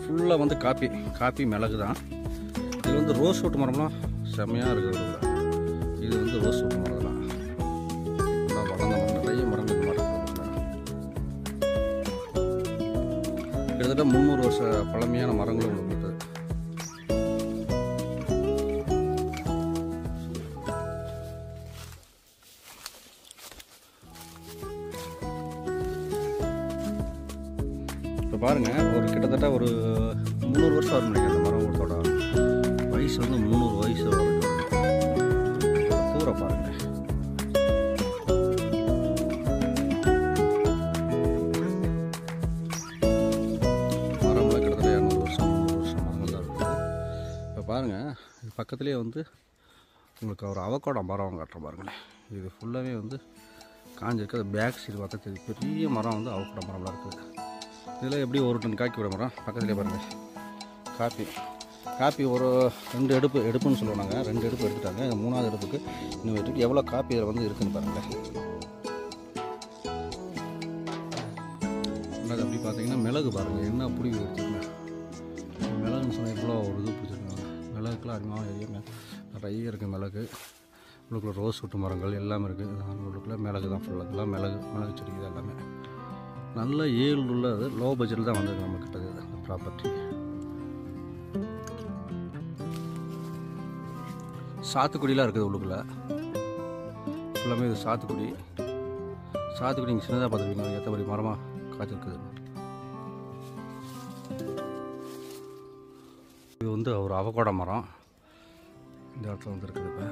ஃபுல்லாக வந்து காப்பி மிளகு தான். இது வந்து ரோஸ் வுட் மரம்லாம் செம்மையாக இருக்குது. இது வந்து ரோஸ் வுட் மரம் தான். வளர்ந்த மரம், நிறைய மரங்கள் மரம். கிட்டத்தட்ட 300 வருஷ பழமையான மரங்களும் இருக்குது. இப்போ பாருங்கள், ஒரு கிட்டத்தட்ட ஒரு 300 வருஷம் வரும் நினைக்கிறேன். அந்த மரம் ஒருத்தோட வயசு வந்து 300 வயசு வரும். தூர பாருங்கள். மரம்லாம் கிட்டத்தட்ட 200 வருஷம் 300 வருஷம் மரங்கள் தான் இருக்குது. இப்போ பாருங்கள், இது பக்கத்துலேயே வந்து உங்களுக்கு ஒரு அவகோடா மரம் காட்டுற பாருங்களேன். இது ஃபுல்லாகவே வந்து காஞ்சிருக்கு. அது பேக் சைடு பார்த்தா தெரியும், பெரிய மரம் வந்து அவகோடா மரம்லாம் இருக்குது. இதில் எப்படி ஒரு டன் காய்க்கு விட மரம் பக்கத்துலேயே பாருங்கள். காப்பி ஒரு 2 எடுப்புன்னு சொல்லுவாங்க. 2 எடுப்பு எடுத்துட்டாங்க. 3ஆவது எடுப்புக்கு இன்னும் எடுத்துட்டு எவ்வளோ காப்பி இதில் வந்து இருக்குன்னு பாருங்களேன். மிளகு அப்படி பார்த்தீங்கன்னா மிளகு பாருங்கள் என்ன பிடி வச்சுருங்க. மிளகுன்னு சொன்னால் எவ்வளோ ஒரு இது பிடிச்சிருக்காங்க. மிளகுக்கெலாம் அதிகமாக ஏரியா நிறைய இருக்குது. மிளகு உள்ளுக்குள்ள ரோஸ் வுட் மரங்கள் எல்லாமே இருக்குது. உள்ளுக்குள்ளே மிளகு தான் ஃபுல்லாக. இதெல்லாம் மிளகு செடி இது எல்லாமே நல்ல ஏழு உள்ளது. லோ பட்ஜெட்டில் தான் வந்திருக்கு நம்மக்கிட்ட அந்த ப்ராப்பர்ட்டி. சாத்துக்குடிலாம் இருக்குது உள்ளுக்குள்ளே ஃபுல்லாமே. இது சாத்துக்குடி நீங்கள் சின்னதாக பார்த்துருக்கீங்க. ஏற்றபடி மரமாக காய்ச்சிருக்குது. இது வந்து ஒரு அவகோடா மரம் இந்த இடத்துல வந்து இருக்குது. இப்போ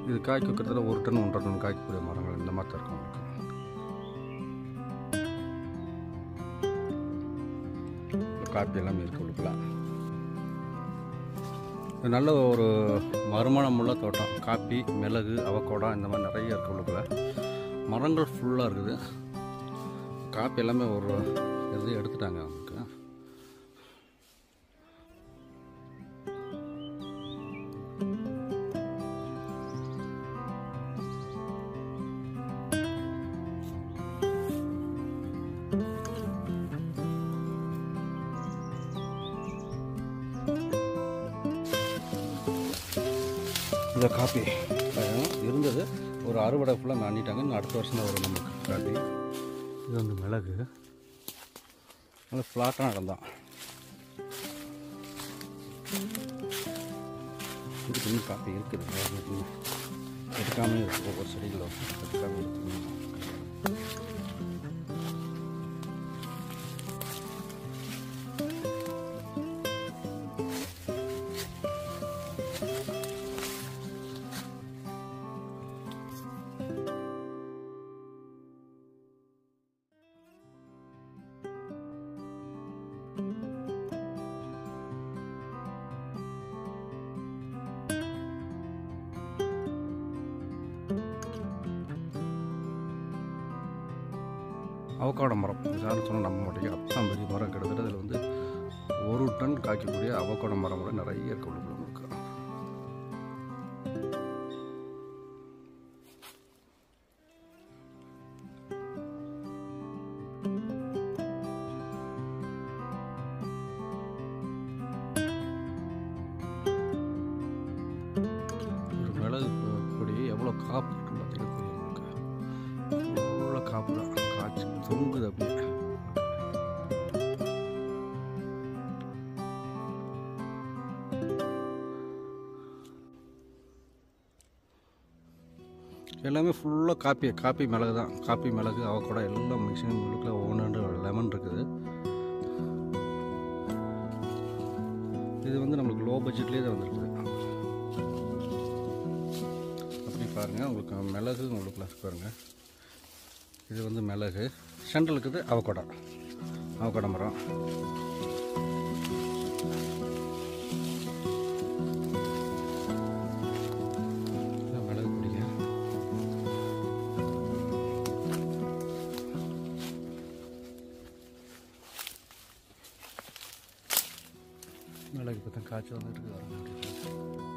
இது காய்க்கு கிட்டத்தட்ட 1 டன் 1.5 டன் காய்க்கக்கூடிய மரங்கள் இந்த மாதிரி தான் இருக்கும் உங்களுக்கு. காப்பி எல்லாமே இருக்குது உள்ளுக்குள்ள. நல்ல ஒரு மறுமணம் உள்ள தோட்டம். காப்பி, மிளகு, அவகோடா இந்த மாதிரி நிறைய இருக்குது உள்ளுக்குள்ள. மரங்கள் ஃபுல்லாக இருக்குது. காப்பி எல்லாமே ஒரு இது எடுத்துட்டாங்க அவங்களுக்கு. இந்த காப்பி இருந்தது ஒரு அறுவடை ஃபுல்லாக பண்ணிட்டாங்க. இன்னும் அடுத்த வருஷம் தான் வரும் நமக்கு காப்பி. இது வந்து மிளகு நல்லா ஃப்ளாட்டான இடம் தான். இதுக்கு இன்னும் காப்பி இருக்குது. எடுக்காமே இருக்குது. ஒவ்வொரு செடிகளும் எடுக்காமல் இருக்குது. அவகோடா மரம் யாரும் சொன்னால் நம்ப மாட்டேங்க. அப்பதான் பெரிய மரம். கிட்டத்தட்ட இதில் வந்து 1 டன் காய்க்கக்கூடிய அவகோடா மரம் கூட நிறைய இருக்கு உள்ளுக்குள்ள இருக்கு. ஒரு மிளகு கொடி எவ்வளோ காப்பு இருக்குன்னு பார்த்தீங்கன்னா தெரியும் உங்களுக்கு. எவ்வளோ காப்பு தான் காய்ச்சி தொங்குது அப்படியே. எல்லாமே ஃபுல்லாக காப்பி மிளகு தான். காப்பி மிளகு அவகோடா எல்லாம் மிக்சிங் உள்ளுக்குள்ள 1 லெமன் இருக்குது. இது வந்து நம்மளுக்கு லோ பட்ஜெட்லேயே தான் வந்துருக்குது. அப்படி பாருங்கள், உங்களுக்கு மிளகு உங்களுக்குள்ள பாருங்கள். இது வந்து மிளகு. சென்ட்ரல் இருக்குது அவகோடா மரம். மிளகு பிடிங்க. மிளகு இப்போ தான் காய்ச்சல் வந்துட்டு இருக்கு.